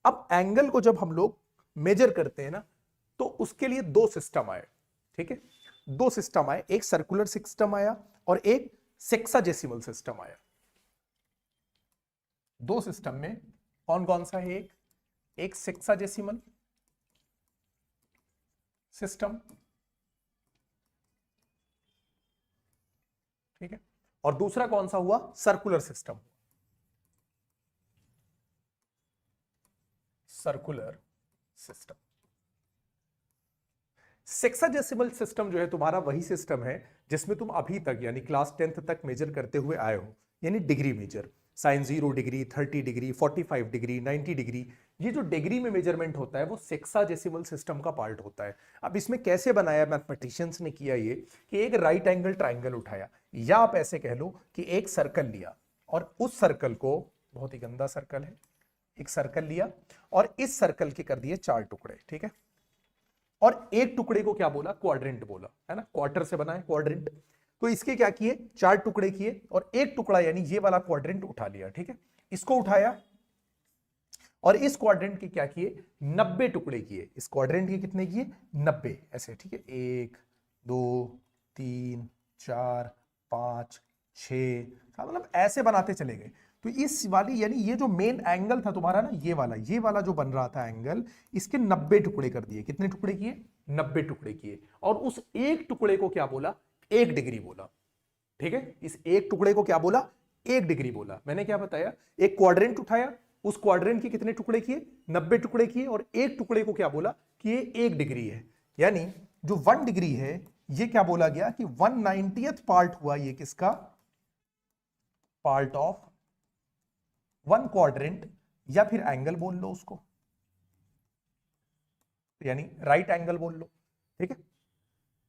अब एंगल को जब हम लोग मेजर करते हैं ना, तो उसके लिए दो सिस्टम आए, ठीक है, दो सिस्टम आए, एक सर्कुलर सिस्टम आया और एक सेक्साजेसिमल सिस्टम आया। दो सिस्टम में कौन कौन सा है? एक सेक्साजेसिमल सिस्टम, ठीक है, और दूसरा कौन सा हुआ? Circular system, circular system. Sexagesimal system जो है तुम्हारा वही सिस्टम है जिसमें तुम अभी तक यानी क्लास 10th तक मेजर करते हुए आए हो, यानी degree measure, sign 0 degree, 30 degree, 45 degree, 90 degree, ये जो डिग्री में मेजरमेंट होता है वो सेक्साजेसिमल सिस्टम का पार्ट होता है। अब इसमें कैसे बनाया मैथमेटिशियंस ने किया ये कि एक राइट एंगल ट्राइंगल उठाया, या आप ऐसे कह लो कि एक सर्कल लिया और उस सर्कल को, बहुत ही गंदा सर्कल है, एक सर्कल लिया और इस सर्कल के कर दिए 4 टुकड़े, ठीक है, और एक टुकड़े को क्या बोला? क्वाड्रेंट बोला, है ना, क्वार्टर से बना है क्वाड्रेंट। तो इसके क्या किए? 4 टुकड़े किए और एक टुकड़ा यानी ये वाला क्वाड्रेंट उठा लिया, ठीक है, इसको उठाया और इस क्वाड्रेंट के क्या किए? 90 टुकड़े किए। इस क्वाड्रेंट के कितने किए? 90, ऐसे, ठीक है, 1 2 3 4 5 6, मतलब ऐसे बनाते चले गए। तो इस वाली यानी ये जो मेन एंगल था तुम्हारा ना, ये वाला जो बन रहा था एंगल, इसके 90 टुकड़े कर दिए। कितने टुकड़े किए? 90 टुकड़े किए। और उस एक टुकड़े को क्या बोला? 1 डिग्री बोला, ठीक है, इस एक टुकड़े को क्या बोला? 1 डिग्री बोला। मैंने क्या बताया? एक क्वाड्रेंट उठाया, उस क्वाड्रेंट के कितने टुकड़े किए? 90 टुकड़े किए और एक टुकड़े को क्या बोला? कि ये 1 डिग्री है। यानी जो 1 डिग्री है ये क्या बोला गया? कि 1/90th पार्ट हुआ ये किसका? पार्ट ऑफ 1 क्वाड्रेंट, या फिर एंगल बोल लो उसको, यानी राइट एंगल बोल लो, ठीक है।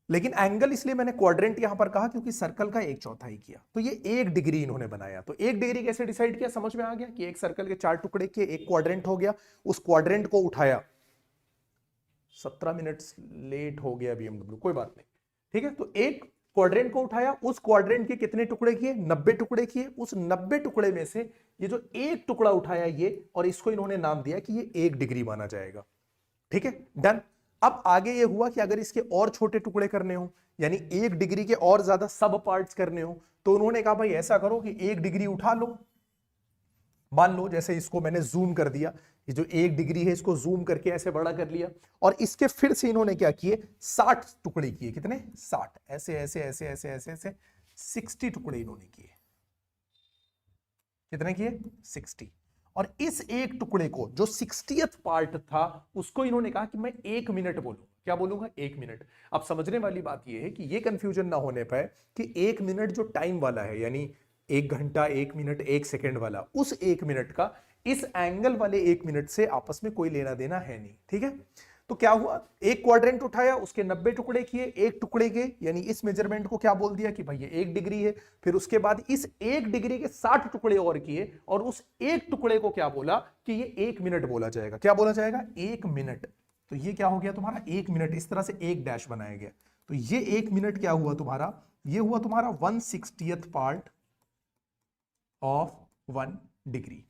लेकिन एंगल इसलिए मैंने क्वाड्रेंट यहां पर कहा क्योंकि सर्कल का 1/4 किया, तो ये 1 डिग्री इन्होंने बनाया। तो 1 डिग्री कैसे डिसाइड किया? समझ में आ गया कि एक सर्कल के 4 टुकड़े किए, एक क्वाड्रेंट हो गया, उस क्वाड्रेंट को उठाया। 17 मिनट लेट हो गया बीएमडब्ल्यू, कोई बात नहीं, ठीक है। तो एक क्वाड्रेंट को उठाया, उस क्वाड्रेंट के कितने टुकड़े किए? 90 टुकड़े किए। उस 90 टुकड़े में से ये जो एक टुकड़ा उठाया ये, और इसको इन्होंने नाम दिया कि ये 1 डिग्री माना जाएगा, ठीक है, डन। अब आगे ये हुआ कि अगर इसके और छोटे टुकड़े करने हो, यानी 1 डिग्री के और ज्यादा सब पार्ट्स करने हो, तो उन्होंने कहा भाई ऐसा करो कि 1 डिग्री उठा लो। मान लो जैसे इसको मैंने जूम कर दिया, ये जो 1 डिग्री है इसको जूम करके ऐसे बड़ा कर लिया, और इसके फिर से इन्होंने क्या किए? 60 टुकड़े किए। कितने? 60, ऐसे ऐसे ऐसे ऐसे ऐसे ऐसे 60 टुकड़े इन्होंने किए। कितने किए? 60। और इस एक टुकड़े को जो 60th पार्ट था उसको इन्होंने कहा कि मैं 1 मिनट बोलूंगा। क्या बोलूंगा? 1 मिनट। अब समझने वाली बात यह है कि यह कंफ्यूजन ना होने पाए कि 1 मिनट जो टाइम वाला है, यानी 1 घंटा 1 मिनट 1 सेकेंड वाला, उस 1 मिनट का इस एंगल वाले 1 मिनट से आपस में कोई लेना देना है नहीं, ठीक है। तो क्या हुआ? एक क्वाड्रेंट उठाया, उसके 90 टुकड़े किए, एक टुकड़े के यानी इस मेजरमेंट को क्या बोल दिया कि भाई ये 1 डिग्री है। फिर उसके बाद इस 1 डिग्री के 60 टुकड़े और किए, और उस एक टुकड़े को क्या बोला? कि ये 1 मिनट बोला जाएगा। क्या बोला जाएगा? 1 मिनट। तो ये क्या हो गया तुम्हारा? 1 मिनट। इस तरह से एक डैश बनाया गया। तो ये 1 मिनट क्या हुआ तुम्हारा? ये हुआ तुम्हारा 1/60th पार्ट ऑफ 1 डिग्री,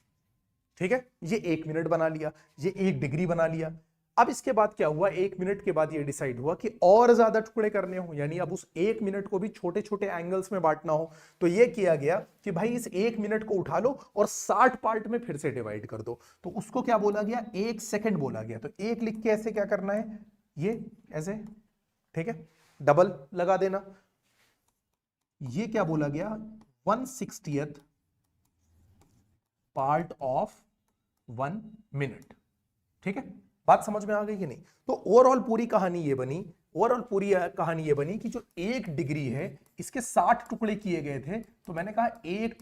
ठीक है। ये 1 मिनट बना लिया, ये 1 डिग्री बना लिया। अब इसके बाद क्या हुआ? 1 मिनट के बाद ये डिसाइड हुआ कि और ज्यादा टुकड़े करने हो, यानी अब उस 1 मिनट को भी छोटे छोटे एंगल्स में बांटना हो। तो ये किया गया कि भाई इस 1 मिनट को उठा लो और 60 पार्ट में फिर से डिवाइड कर दो। तो उसको क्या बोला गया? 1 सेकेंड बोला गया। तो 1 लिख के ऐसे क्या करना है? ये ऐसे, ठीक है, डबल लगा देना। ये क्या बोला गया? 1/60th पार्ट ऑफ 1 मिनट, ठीक है। बात समझ में आ गई कि नहीं? तो ओवरऑल पूरी कहानी ये बनी, कि जो 1 डिग्री है इसके 60 टुकड़े किए गए थे। तो मैंने कहा एक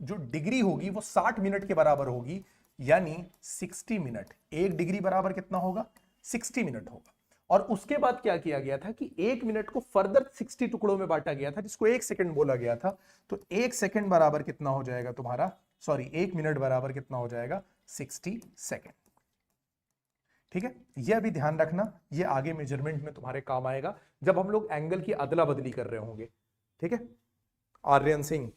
जो डिग्री होगी वो 60 मिनट के बराबर होगी, यानी 60 मिनट। 1 डिग्री बराबर कितना होगा? 60 मिनट होगा। और उसके बाद क्या किया गया था कि 1 मिनट को फर्दर 60 टुकड़ों में बांटा गया था, जिसको 1 सेकंड बोला गया था। तो 1 सेकंड बराबर कितना हो जाएगा तुम्हारा? 1 मिनट बराबर कितना हो जाएगा? 60 सेकंड, ठीक है। यह भी ध्यान रखना, यह आगे मेजरमेंट में तुम्हारे काम आएगा जब हम लोग एंगल की अदला बदली कर रहे होंगे, ठीक है। आर्यन सिंह,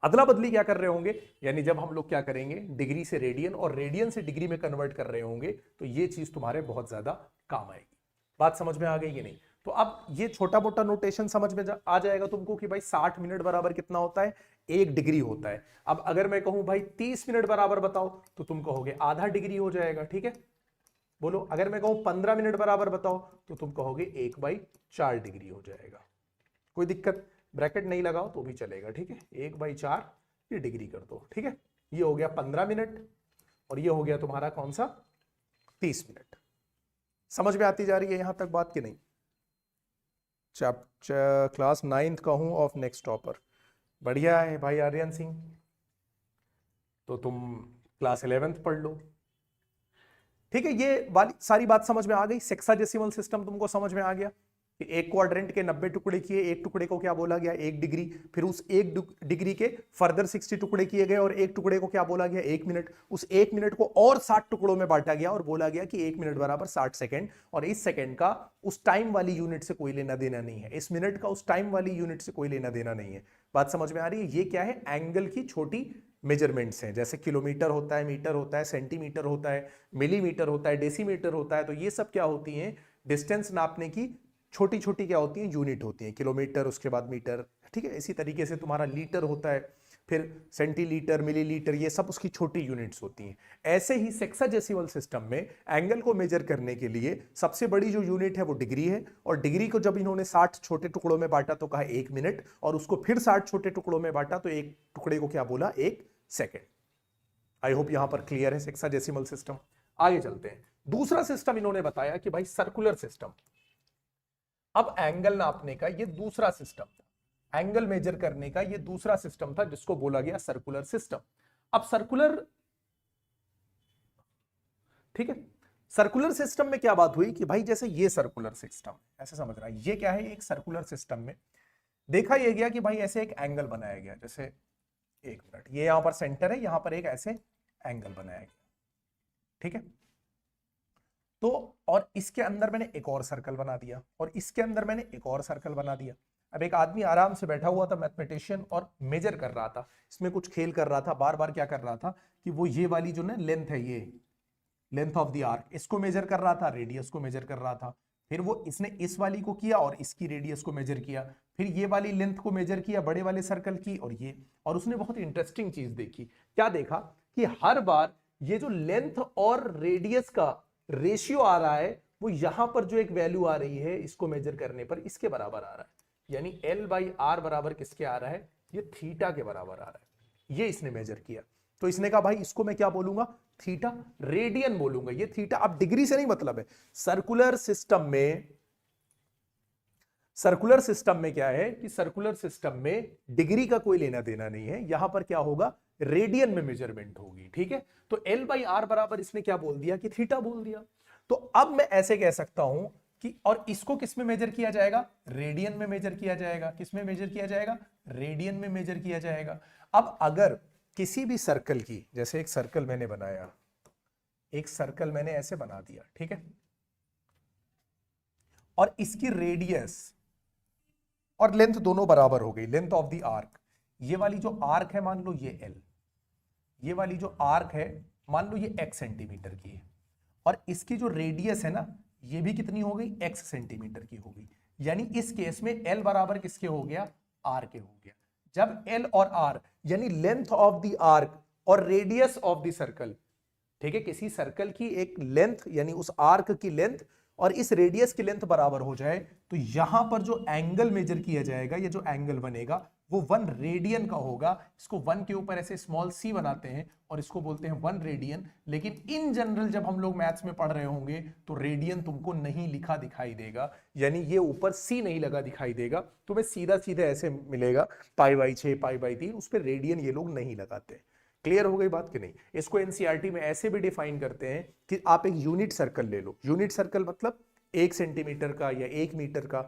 अदला बदली क्या कर रहे होंगे, यानी जब हम लोग क्या करेंगे डिग्री से रेडियन और रेडियन से डिग्री में कन्वर्ट कर रहे होंगे, तो ये चीज तुम्हारे बहुत ज्यादा काम आएगी। बात समझ में आ गई कि नहीं? तो अब ये छोटा मोटा नोटेशन समझ में आ जाएगा तुमको कि भाई 60 मिनट बराबर कितना होता है, 1 डिग्री होता है। अब अगर मैं कहूं भाई 30 मिनट बराबर बताओ, तो तुम कहोगे आधा डिग्री हो जाएगा, ठीक है। बोलो, अगर मैं कहूं 15 मिनट बराबर बताओ, तो तुम कहोगे 1/4 डिग्री हो जाएगा। कोई दिक्कत, ब्रैकेट नहीं लगाओ तो भी चलेगा, ठीक है। 1/4 ये डिग्री कर दो, ठीक है। ये हो गया 15 मिनट और ये हो गया तुम्हारा कौन सा, 30 मिनट। समझ में आती जा रही है यहां तक बात कि नहीं? क्लास 9th का हूं ऑफ नेक्स्ट टॉपर। बढ़िया है भाई आर्यन सिंह, तो तुम क्लास 11th पढ़ लो, ठीक है। ये वाली सारी बात समझ में आ गई। सेक्साडेसिमल सिस्टम तुमको समझ में आ गया कि एक क्वाड्रेंट के 90 टुकड़े किए, एक टुकड़े को क्या बोला गया, 1 डिग्री। फिर उस 1 डिग्री के फर्दर 60 टुकड़े किए गए और एक टुकड़े को क्या बोला गया, 1 मिनट। उस 1 मिनट को और 60 टुकड़ों में बांटा गया और बोला गया कि 1 मिनट बराबर 60 सेकंड। और इस सेकंड का उस टाइम वाली यूनिट से कोई लेना देना नहीं है, इस मिनट का उस टाइम वाली यूनिट से कोई लेना देना नहीं है। बात समझ में आ रही है? ये क्या है, एंगल की छोटी मेजरमेंट्स हैं। जैसे किलोमीटर होता है, मीटर होता है, सेंटीमीटर होता है, मिलीमीटर होता है, डेसीमीटर होता है। तो ये सब क्या होती हैं, डिस्टेंस नापने की छोटी छोटी क्या होती है, यूनिट होती है। किलोमीटर, उसके बाद मीटर, ठीक है। इसी तरीके से तुम्हारा लीटर होता है, फिर सेंटीलीटर, मिलीलीटर, ये सब उसकी छोटी यूनिट्स होती हैं। ऐसे ही सेक्साडेसिमल सिस्टम में एंगल को मेजर करने के लिए सबसे बड़ी जो यूनिट है वो डिग्री है। और डिग्री को जब इन्होंने 60 छोटे टुकड़ों में बांटा तो कहा 1 मिनट, और उसको फिर 60 छोटे टुकड़ों में बांटा तो एक टुकड़े को क्या बोला, 1 सेकेंड। आई होप यहां पर क्लियर है सेक्साडेसिमल सिस्टम। आगे चलते हैं। दूसरा सिस्टम इन्होंने बताया कि भाई सर्कुलर सिस्टम। अब एंगल नापने का ये दूसरा सिस्टम था, एंगल मेजर करने का ये दूसरा सिस्टम था, जिसको बोला गया सर्कुलर सिस्टम। अब सर्कुलर, ठीक है, सर्कुलर सिस्टम में क्या बात हुई कि भाई जैसे ये सर्कुलर सिस्टम, ऐसे समझ रहा है, ये क्या है, एक सर्कुलर सिस्टम में देखा ये गया कि भाई ऐसे एक एंगल बनाया गया। जैसे 1 मिनट, ये यहां पर सेंटर है, यहां पर एक ऐसे एंगल बनाया गया, ठीक है। तो और इसके अंदर मैंने एक और सर्कल बना दिया, और इसके अंदर मैंने एक और सर्कल बना दिया। अब एक आदमी आराम से बैठा हुआ था, मैथमेटिशियन, और मेजर कर रहा था, इसमें कुछ खेल कर रहा था, बार बार क्या कर रहा था कि वो ये वाली जो ना लेंथ है, ये लेंथ ऑफ द आर्क, इसको मेजर कर रहा था, रेडियस को मेजर कर रहा था। फिर वो इसने इस वाली को किया और इसकी रेडियस को मेजर किया, फिर ये वाली लेंथ को मेजर किया बड़े वाले सर्कल की, और ये, और उसने बहुत इंटरेस्टिंग चीज देखी। क्या देखा कि हर बार ये जो लेंथ और रेडियस का रेशियो आ रहा है, वो यहां पर जो एक वैल्यू आ रही है इसको मेजर करने पर इसके बराबर आ रहा है। यानी L/R बराबर किसके आ रहा है, ये थीटा के बराबर आ रहा है। ये इसने मेजर किया, तो इसने कहा भाई इसको मैं क्या बोलूंगा, थीटा रेडियन बोलूंगा। ये थीटा अब डिग्री से नहीं मतलब है। सर्कुलर सिस्टम में, सर्कुलर सिस्टम में क्या है कि सर्कुलर सिस्टम में डिग्री का कोई लेना देना नहीं है। यहां पर क्या होगा, रेडियन में मेजरमेंट होगी, ठीक है। तो L/R बराबर इसने क्या बोल दिया कि थीटा बोल दिया। तो अब मैं ऐसे कह सकता हूं कि, और इसको किस में मेजर किया जाएगा, रेडियन में मेजर किया जाएगा। किस में मेजर किया जाएगा, रेडियन में मेजर किया जाएगा। अब अगर किसी भी सर्कल की, जैसे एक सर्कल मैंने बनाया, एक सर्कल मैंने ऐसे बना दिया, ठीक है, और इसकी रेडियस और लेंथ दोनों बराबर हो गई, लेंथ ऑफ द आर्क। ये वाली जो आर्क है मान लो ये L, ये वाली जो आर्क है मान लो ये x सेंटीमीटर की है, और इसकी जो रेडियस है ना, ये भी कितनी हो गई, x सेंटीमीटर की हो गई। यानी इस केस में L बराबर किसके हो गया, R के हो गया। जब L और R यानी लेंथ ऑफ द आर्क और रेडियस ऑफ द सर्कल, ठीक है, किसी सर्कल की एक लेंथ यानी उस आर्क की लेंथ और इस रेडियस की लेंथ बराबर हो जाए, तो यहां पर जो एंगल मेजर किया जाएगा, ये जो एंगल बनेगा वो 1 रेडियन का होगा। इसको 1 के ऊपर ऐसे स्मॉल c बनाते हैं और इसको बोलते हैं 1 रेडियन। लेकिन इन जनरल जब हम लोग मैथ्स में पढ़ रहे होंगे तो रेडियन तुमको नहीं लिखा दिखाई देगा, यानी ये ऊपर c नहीं लगा दिखाई देगा, तुम्हें सीधा सीधा ऐसे मिलेगा π/6 π/3, उस पर रेडियन ये लोग नहीं लगाते। क्लियर हो गई बात कि नहीं? इसको एनसीईआरटी में ऐसे भी डिफाइन करते हैं कि आप एक यूनिट सर्कल ले लो। यूनिट सर्कल मतलब 1 सेंटीमीटर का या 1 मीटर का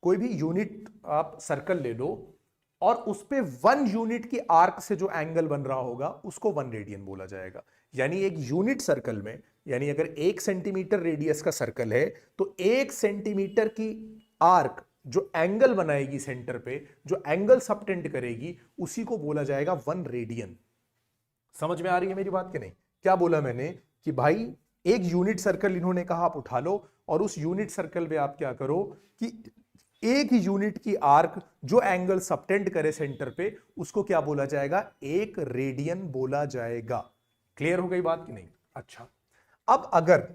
कोई भी यूनिट आप सर्कल ले लो, और उस पे 1 यूनिट की आर्क से जो एंगल बन रहा होगा उसको 1 रेडियन बोला जाएगा। यानी एक यूनिट सर्कल में, यानी अगर 1 सेंटीमीटर रेडियस का सर्कल है तो 1 सेंटीमीटर की आर्क जो एंगल बनाएगी सेंटर पे, जो एंगल सबटेंड करेगी, उसी को बोला जाएगा 1 रेडियन। समझ में आ रही है मेरी बात कि नहीं? क्या बोला मैंने कि भाई एक यूनिट सर्कल इन्होंने कहा आप उठा लो, और उस यूनिट सर्कल में आप क्या करो कि एक यूनिट की आर्क जो एंगल सबटेंड करे सेंटर पे, उसको क्या बोला जाएगा? 1 रेडियन बोला जाएगा। क्लियर हो गई बात कि नहीं? अच्छा, अब अगर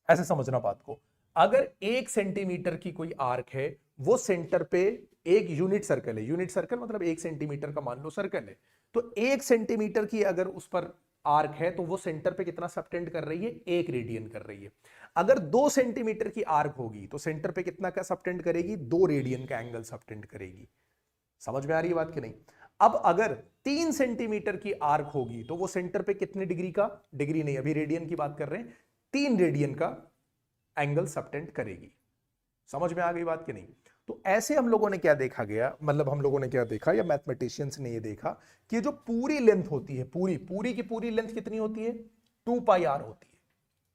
ऐसे समझना बात को, अगर 1 सेंटीमीटर की कोई आर्क है, वो सेंटर पे एक यूनिट सर्कल है, यूनिट सर्कल मतलब 1 सेंटीमीटर का मान लो सर्कल है, तो 1 सेंटीमीटर की अगर उस पर आर्क है तो वो सेंटर पे कितना सबटेंड कर रही है? 1 रेडियन कर रही है। अगर 2 सेंटीमीटर की आर्क होगी तो सेंटर पे कितना का सबटेंड करेगी? 2 रेडियन का एंगल सबटेंड करेगी। समझ में आ रही है बात कि नहीं? अब अगर 3 सेंटीमीटर की आर्क होगी तो वो सेंटर पे कितने डिग्री का, डिग्री नहीं अभी रेडियन की बात कर रहे हैं, 3 रेडियन का एंगल सबटेंड करेगी। समझ में आ गई बात कि नहीं? तो ऐसे हम लोगों ने क्या देखा गया, मतलब हम लोगों ने क्या देखा या मैथमेटिशियंस ने ये देखा कि जो पूरी लेंथ होती है, पूरी की पूरी लेंथ कितनी होती है? 2 पाई आर होती है।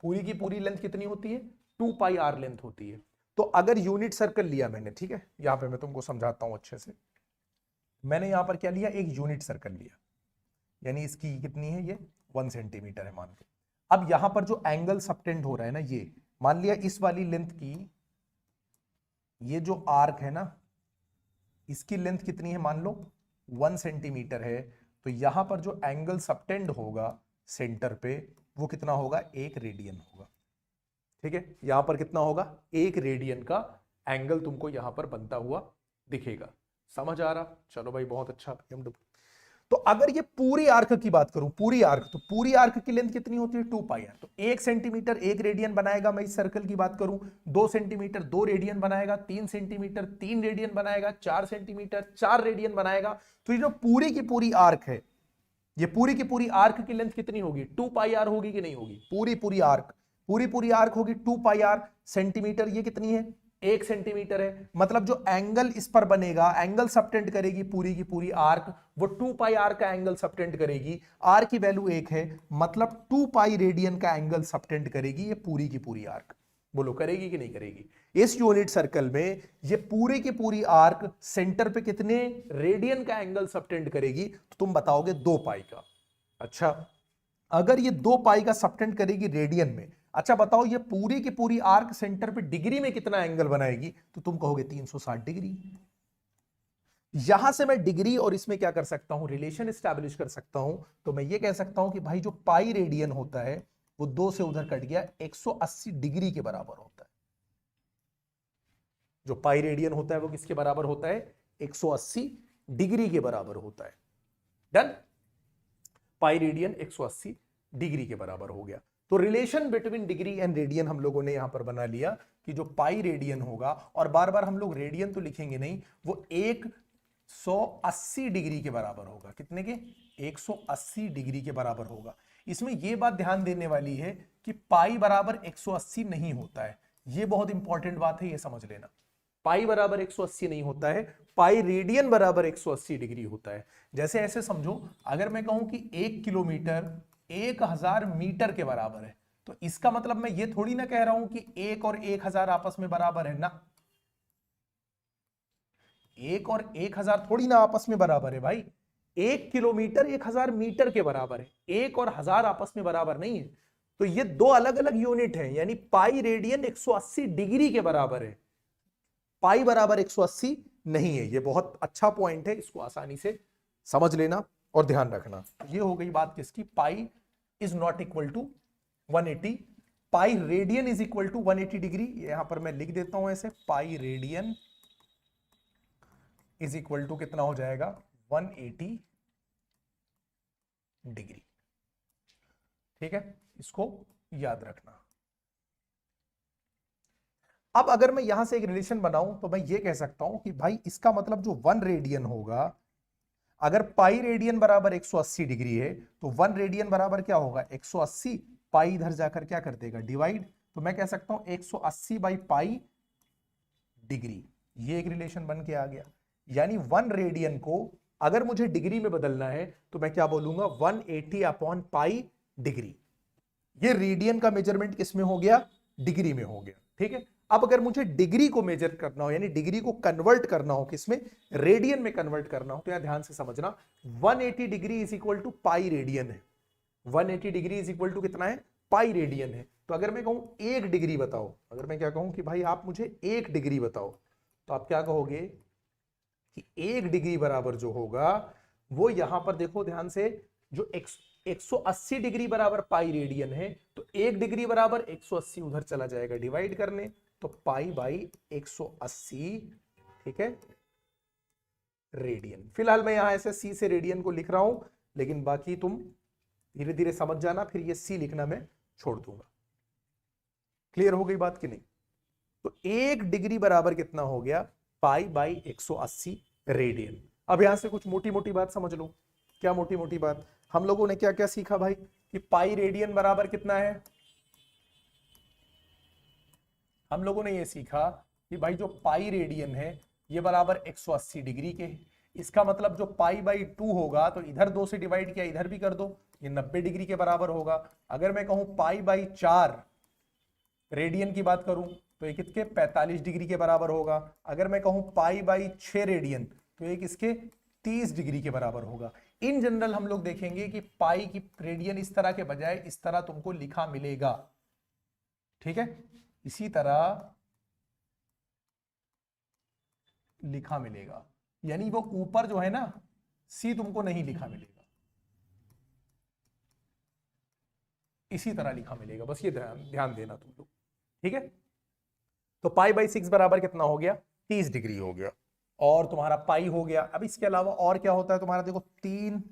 पूरी की पूरी लेंथ कितनी होती है? 2 पाई आर लेंथ होती है। तो अगर यूनिट सर्कल लिया मैंने, ठीक है, यहां पे मैं तुमको समझाता हूं अच्छे से। मैंने यहां पर क्या लिया? एक यूनिट सर्कल लिया, यानी इसकी कितनी है? ये 1 सेंटीमीटर है मान लो। अब यहां पर जो एंगल सबटेंड हो रहा है ना, ये मान लिया इस वाली लेंथ की, ये जो आर्क है ना, इसकी लेंथ कितनी है? मान लो 1 सेंटीमीटर है। तो यहां पर जो एंगल सबटेंड होगा सेंटर पे, वो कितना होगा? 1 रेडियन होगा। ठीक है, यहां पर कितना होगा? 1 रेडियन का एंगल तुमको यहां पर बनता हुआ दिखेगा। समझ आ रहा? चलो भाई बहुत अच्छा। तो अगर ये पूरी आर्क की बात करूं, पूरी आर्क, तो पूरी आर्क की लेंथ कितनी होती है? 2 पाई आर। तो 1 सेंटीमीटर 1 रेडियन बनाएगा। मैं इस सर्कल की बात करूं, 2 सेंटीमीटर 2 रेडियन बनाएगा, 3 सेंटीमीटर 3 रेडियन बनाएगा, 4 सेंटीमीटर 4 रेडियन बनाएगा। तो ये जो पूरी की पूरी आर्क है, ये पूरी की पूरी आर्क की लेंथ कितनी होगी? 2 पाई आर होगी कि नहीं होगी? पूरी पूरी आर्क होगी 2 पाई आर सेंटीमीटर। ये कितनी है? 1 सेंटीमीटर है। मतलब जो एंगल इस पर बनेगा, एंगल सबटेंड करेगी पूरी की पूरी आर्क, वो 2 पाई आर का एंगल सबटेंड करेगी। आर की वैल्यू 1 है, मतलब 2 पाई रेडियन का एंगल सबटेंड करेगी ये पूरी की पूरी आर्क। बोलो करेगी कि नहीं करेगी? इस यूनिट सर्कल में ये पूरी की पूरी आर्क सेंटर पे कितने रेडियन का एंगल सबटेंड करेगी? तो तुम बताओगे 2 पाई का। अच्छा, अगर ये 2 पाई का सबटेंड करेगी रेडियन में, अच्छा बताओ ये पूरी की पूरी आर्क सेंटर पे डिग्री में कितना एंगल बनाएगी? तो तुम कहोगे 360 डिग्री। यहां से मैं डिग्री और इसमें क्या कर सकता हूं? रिलेशन एस्टैब्लिश कर सकता हूं। तो मैं ये कह सकता हूं कि भाई जो पाई रेडियन होता है वो 2 से उधर कट गया, 180 डिग्री के बराबर होता है। जो पाई रेडियन होता है वो किसके बराबर होता है? 180 डिग्री के बराबर होता है। डन? पाई रेडियन 180 डिग्री के बराबर हो गया। तो relation between degree and radian हम लोगों ने यहां पर बना लिया कि जो पाई रेडियन होगा, और बार बार हम लोग रेडियन तो लिखेंगे नहीं, वो 180 डिग्री के बराबर होगा। कितने के? 180 डिग्री के बराबर होगा। इसमें यह बात ध्यान देने वाली है कि पाई बराबर 180 नहीं होता है। यह बहुत इंपॉर्टेंट बात है, यह समझ लेना। पाई बराबर 180 नहीं होता है, पाई रेडियन बराबर 180 डिग्री होता है। जैसे ऐसे समझो, अगर मैं कहूं कि 1 किलोमीटर 1000 मीटर के बराबर है, तो इसका मतलब मैं ये थोड़ी ना कह रहा हूं कि 1 और 1000 आपस में बराबर है ना। 1 और 1000 थोड़ी ना आपस में बराबर है भाई। 1 किलोमीटर 1000 मीटर के बराबर है, 1 और 1000 आपस में बराबर नहीं है। तो ये दो अलग अलग यूनिट है, यानी पाई रेडियन 180 डिग्री के बराबर है, पाई बराबर 180 नहीं है। ये बहुत अच्छा पॉइंट है, इसको आसानी से समझ लेना और ध्यान रखना। ये हो गई बात किसकी? Pi is not equal to 180, pi radian is equal to 180 degree. यहां पर मैं लिख देता हूं ऐसे, pi radian is equal to कितना हो जाएगा? 180 डिग्री। ठीक है, इसको याद रखना। अब अगर मैं यहां से एक रिलेशन बनाऊं तो मैं ये कह सकता हूं कि भाई इसका मतलब जो 1 रेडियन होगा, अगर पाई रेडियन बराबर 180 डिग्री है तो 1 रेडियन बराबर क्या होगा? 180। पाई इधर जाकर क्या कर देगा? डिवाइड। तो मैं कह सकता हूं 180 बाई पाई डिग्री। ये एक रिलेशन बन के आ गया। यानी 1 रेडियन को अगर मुझे डिग्री में बदलना है तो मैं क्या बोलूंगा? 180 अपॉन पाई डिग्री। ये रेडियन का मेजरमेंट किसमें हो गया? डिग्री में हो गया। ठीक है, अब अगर मुझे डिग्री को मेजर करना हो, यानी डिग्री को कन्वर्ट करना हो, किसमें, रेडियन में कन्वर्ट करना हो, तो यहां ध्यान से समझना 180 degree is equal to pi radian है। 180 डिग्री इज इक्वल टू कितना है, पाई रेडियन है। तो अगर मैं कहूं 1 डिग्री बताओ, अगर मैं क्या कहूं कि भाई आप मुझे 1 डिग्री बताओ, तो आप क्या कहोगे कि 1 डिग्री बराबर जो होगा वो यहां पर देखो ध्यान से, जो 180 डिग्री बराबर पाई रेडियन है, तो 1 डिग्री बराबर 180 उधर चला जाएगा डिवाइड करने, तो पाई बाई 180, ठीक है, रेडियन। फिलहाल मैं यहां ऐसे सी से रेडियन को लिख रहा हूं, लेकिन बाकी तुम धीरे धीरे समझ जाना, फिर ये सी लिखना मैं छोड़ दूंगा। क्लियर हो गई बात कि नहीं? तो 1 डिग्री बराबर कितना हो गया, पाई बाई 180 रेडियन। अब यहां से कुछ मोटी मोटी बात समझ लो। क्या मोटी मोटी बात? हम लोगों ने क्या क्या सीखा भाई, कि पाई रेडियन बराबर कितना है, हम लोगों ने ये सीखा कि भाई जो पाई रेडियन है ये बराबर 180 डिग्री के। इसका मतलब जो पाई बाई 2 होगा, तो इधर 2 से डिवाइड किया, इधर भी कर दो, ये 90 डिग्री के बराबर होगा। अगर मैं कहूं पाई बाई 4 रेडियन की बात करूं, तो ये किसके 45 डिग्री के बराबर होगा। अगर मैं कहूं पाई बाई 6 रेडियन, तो ये किसके 30 डिग्री के बराबर होगा। इन जनरल हम लोग देखेंगे कि पाई की रेडियन इस तरह के बजाय इस तरह तुमको लिखा मिलेगा। ठीक है, इसी तरह लिखा मिलेगा, यानी वो ऊपर जो है ना सी तुमको नहीं लिखा मिलेगा, इसी तरह लिखा मिलेगा, बस ये ध्यान देना तुम लोग। ठीक है, तो पाई बाई 6 बराबर कितना हो गया, 30 डिग्री हो गया, और तुम्हारा पाई हो गया। अब इसके अलावा और क्या होता है तुम्हारा, देखो 3,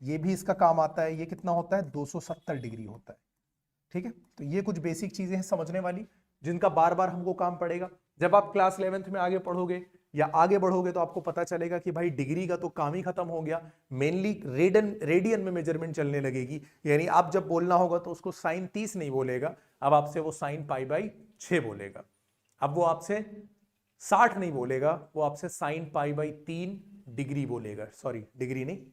ये भी इसका काम आता है, ये कितना होता है 270 डिग्री होता है। ठीक है, तो ये कुछ बेसिक चीजें हैं समझने वाली, जिनका बार बार हमको काम पड़ेगा। जब आप क्लास 11th में आगे पढ़ोगे या आगे बढ़ोगे, तो आपको पता चलेगा कि भाई डिग्री का तो काम ही खत्म हो गया, मेनली रेडियन में मेजरमेंट चलने लगेगी। यानी आप जब बोलना होगा तो उसको साइन 30 नहीं बोलेगा, अब आपसे वो साइन पाई बाई 6 बोलेगा। अब वो आपसे 60 नहीं बोलेगा, वो आपसे साइन पाई बाई 3 डिग्री बोलेगा, सॉरी डिग्री नहीं,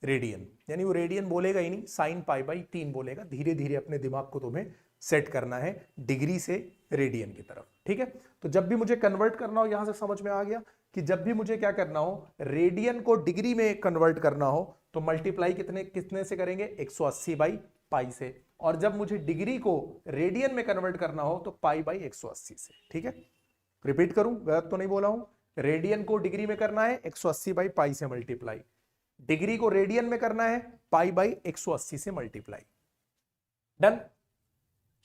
रेडियन। यानी वो रेडियन बोलेगा ही नहीं, साइन पाई बाई 3 बोलेगा। धीरे धीरे अपने दिमाग को तुम्हें सेट करना है डिग्री से रेडियन की तरफ। ठीक है, तो जब भी मुझे कन्वर्ट करना हो, यहां से समझ में आ गया कि जब भी मुझे क्या करना हो, रेडियन को डिग्री में कन्वर्ट करना हो, तो मल्टीप्लाई कितने से करेंगे, 180 बाई पाई से। और जब मुझे डिग्री को रेडियन में कन्वर्ट करना हो, तो पाई बाई 180 से। ठीक है, रिपीट करूं, गलत तो नहीं बोला हूं, रेडियन को डिग्री में करना है 180 बाई पाई से मल्टीप्लाई, डिग्री को रेडियन में करना है पाई बाई 180 से मल्टीप्लाई। डन,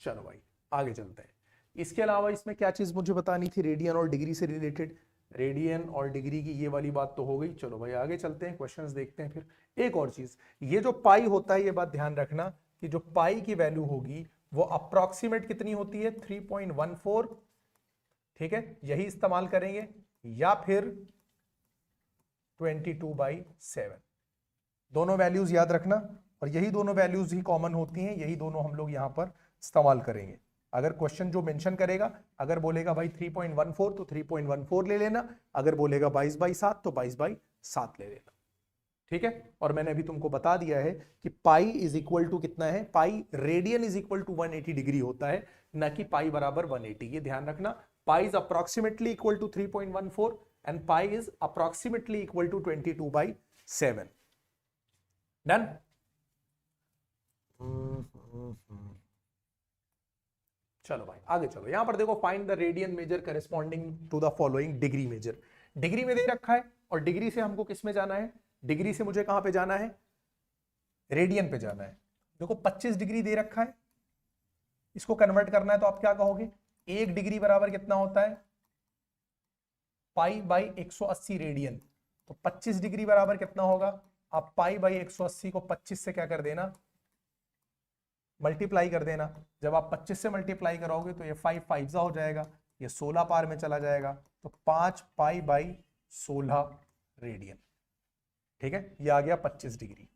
चलो भाई आगे चलते हैं। इसके अलावा इसमें क्या चीज मुझे बतानी थी रेडियन और डिग्री से रिलेटेड, रेडियन और डिग्री की ये वाली बात तो हो गई। चलो भाई आगे चलते हैं, क्वेश्चंस देखते हैं। फिर एक और चीज, ये जो पाई होता है, ये बात ध्यान रखना कि जो पाई की वैल्यू होगी वो अप्रोक्सीमेट कितनी होती है, 3.14। ठीक है, यही इस्तेमाल करेंगे, या फिर 22/7। दोनों वैल्यूज याद रखना, और यही दोनों वैल्यूज ही कॉमन होती हैं, यही दोनों हम लोग यहां पर इस्तेमाल करेंगे। अगर क्वेश्चन जो मेंशन करेगा, अगर बोलेगा भाई 3.14 तो 3.14 ले लेना, अगर बोलेगा 22/7 तो 22/7 ले लेना। ठीक है, और मैंने अभी तुमको बता दिया है कि पाई इज इक्वल टू कितना है, pi radian is equal to 180 degree होता है, ना कि पाई बराबर 180। ये ध्यान रखना, pi is approximately equal to 3.14 and pi is approximately equal to 22/7। Done. चलो भाई आगे चलो, यहां पर देखो, find the radian measure corresponding to the following degree measure. Degree में दे रखा है, और डिग्री से हमको किस में जाना है, डिग्री से मुझे कहां पे जाना है, रेडियन पे जाना है। देखो 25 डिग्री दे रखा है, इसको कन्वर्ट करना है, तो आप क्या कहोगे, 1 डिग्री बराबर कितना होता है, पाई बाई 180 रेडियन। तो 25 डिग्री बराबर कितना होगा, आप पाई बाई 180 को 25 से क्या कर देना, मल्टीप्लाई कर देना। जब आप 25 से मल्टीप्लाई करोगे तो ये 5 5 हो जाएगा, ये 16 पार में चला जाएगा, तो 5 पाई बाई 16 रेडियन। ठीक है, ये आ गया 25 डिग्री।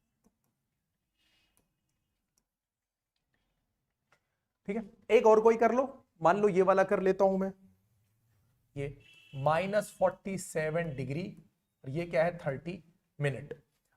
ठीक है, एक और कोई कर लो, मान लो ये वाला कर लेता हूं मैं, ये -47 डिग्री, और ये क्या है 30 मिनट।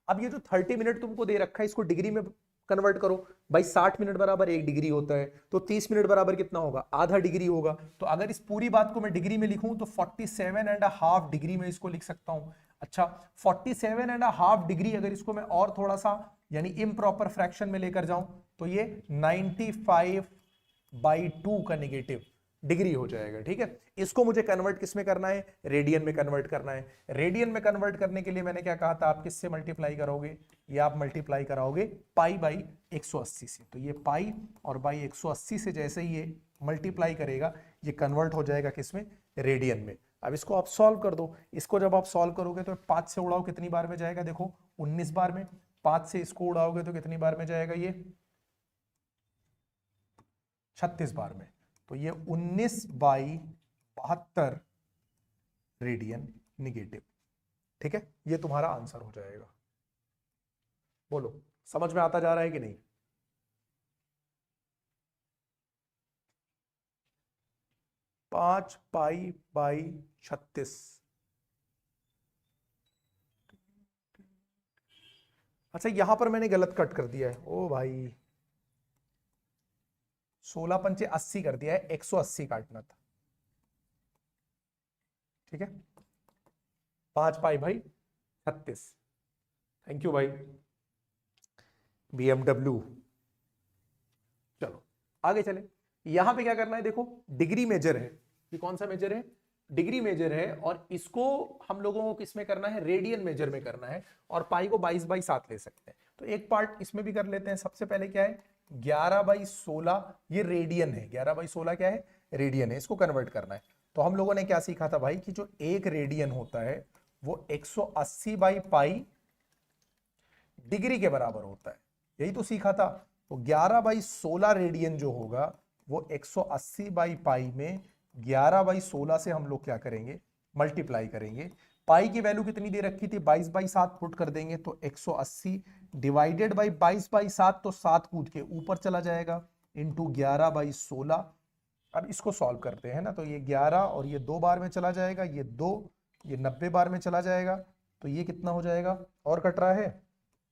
अब ये जो 30 मिनट तुमको दे रखा है, इसको डिग्री में कन्वर्ट करो भाई, 60 मिनट बराबर 1 डिग्री होता है, तो 30 मिनट बराबर कितना होगा, आधा डिग्री होगा। तो अगर इस पूरी बात को मैं डिग्री में लिखूं तो 47.5 डिग्री में इसको लिख सकता हूं। अच्छा, 47.5 डिग्री अगर इसको मैं और थोड़ा सा यानी इम्प्रॉपर फ्रैक्शन में लेकर जाऊं तो ये 95/2 का नेगेटिव डिग्री हो जाएगा। ठीक है, इसको मुझे कन्वर्ट किस में करना है, रेडियन में कन्वर्ट करना है। रेडियन में कन्वर्ट करने के लिए मैंने क्या कहा था, आप किससे मल्टीप्लाई करोगे, ये आप मल्टीप्लाई कराओगे पाई बाई 180 से। तो ये पाई और बाई 180 से जैसे ही ये मल्टीप्लाई करेगा ये कन्वर्ट हो जाएगा किसमें, रेडियन में। अब इसको आप सॉल्व कर दो, इसको जब आप सॉल्व करोगे तो 5 से उड़ाओ कितनी बार में जाएगा, देखो 19 बार में। 5 से इसको उड़ाओगे तो कितनी बार में जाएगा, ये 36 बार में। तो ये 19/72 रेडियन निगेटिव। ठीक है, ये तुम्हारा आंसर हो जाएगा। बोलो समझ में आता जा रहा है कि नहीं। 5π/36। अच्छा, यहां पर मैंने गलत कट कर दिया है, ओ भाई 16 पंचे 80 कर दिया है, 180 काटना था। ठीक है, 5π/36। थैंक यू भाई BMW। चलो आगे चले, यहां पे क्या करना है, देखो डिग्री मेजर है, ये कौन सा मेजर है, डिग्री मेजर है, और इसको हम लोगों को किस में करना है, रेडियन मेजर में करना है, और पाई को 22/7 ले सकते हैं। तो एक पार्ट इसमें भी कर लेते हैं। सबसे पहले क्या है, 11/16, ये रेडियन है, 11/16 क्या है, रेडियन है, इसको कन्वर्ट करना है। तो हम लोगों ने क्या सीखा था भाई कि जो एक रेडियन होता है वो 180/पाई डिग्री के बराबर होता है, यही तो सीखा था। तो 11/16 रेडियन जो होगा वो 180/पाई में 11/16 से हम लोग क्या करेंगे, मल्टीप्लाई करेंगे। पाई की वैल्यू कितनी दे रखी थी, 22/7 पुट कर देंगे तो 180 डिवाइडेड बाई 22/7, तो 7 कूद के ऊपर चला जाएगा, इंटू 11/16। अब इसको सॉल्व करते हैं ना, तो ये 11 और ये 2 बार में चला जाएगा, ये 2, ये 90 बार में चला जाएगा, तो ये कितना हो जाएगा, और कट रहा है,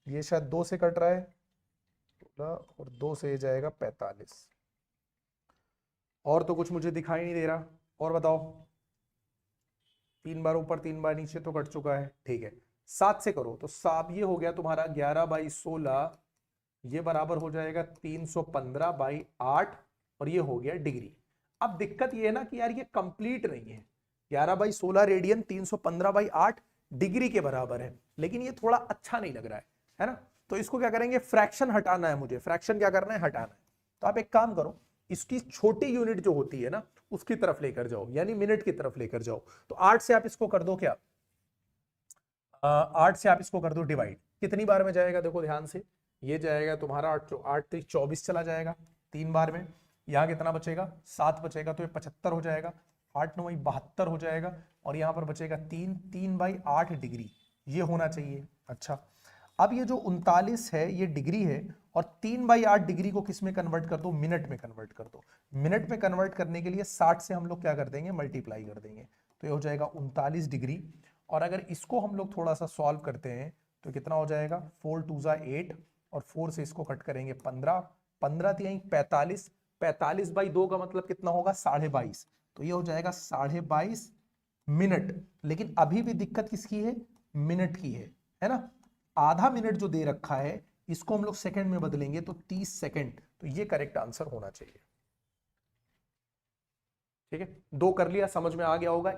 ये शायद 2 से कट रहा है 16 और 2 से ये जाएगा 45। और तो कुछ मुझे दिखाई नहीं दे रहा, और बताओ, 3 बार ऊपर 3 बार नीचे तो कट चुका है। ठीक है, 7 से करो तो 7, ये हो गया तुम्हारा 11/16, ये बराबर हो जाएगा 315/8, और ये हो गया डिग्री। अब दिक्कत ये है ना कि यार ये कंप्लीट नहीं है, 11/16 रेडियन 315/8 डिग्री के बराबर है, लेकिन ये थोड़ा अच्छा नहीं लग रहा है ना। तो इसको क्या करेंगे, फ्रैक्शन हटाना है मुझे, फ्रैक्शन क्या करना है, हटाना है। तो आप एक काम करो, इसकी छोटी यूनिट जो होती है ना उसकी तरफ लेकर जाओ, यानी मिनट की तरफ लेकर जाओ। तो 8 से आप इसको कर दो क्या, 8 से आप इसको कर दो डिवाइड, कितनी बार में जाएगा, देखो ध्यान से, ये जाएगा तुम्हारा 8 3 24 चला जाएगा 3 बार में। यहाँ कितना बचेगा, 7 बचेगा, तो ये 75 हो जाएगा, 8 9 72 हो जाएगा, और यहाँ पर बचेगा 3/8 डिग्री, ये होना चाहिए। अच्छा, अब ये जो 39 है ये डिग्री है, और 3/8 डिग्री को किस में कन्वर्ट कर दो, मिनट में कन्वर्ट कर दो। मिनट में कन्वर्ट करने के लिए 60 से हम लोग क्या कर देंगे, मल्टीप्लाई कर देंगे, तो ये हो जाएगा 39 डिग्री। और अगर इसको हम लोग थोड़ा सा सॉल्व करते हैं तो कितना हो जाएगा, 4 2 8, और 4 से इसको कट करेंगे 15, 15 3 45, 45/2 का मतलब कितना होगा, 22.5, तो ये हो जाएगा 22.5 मिनट। लेकिन अभी भी दिक्कत किसकी है, मिनट की है ना। आधा मिनट जो दे रखा है इसको हम लोग सेकंड में बदलेंगे तो 30 सेकंड, तो ये करेक्ट आंसर होना चाहिए। ठीक है, 2 कर लिया, समझ में आ गया होगा।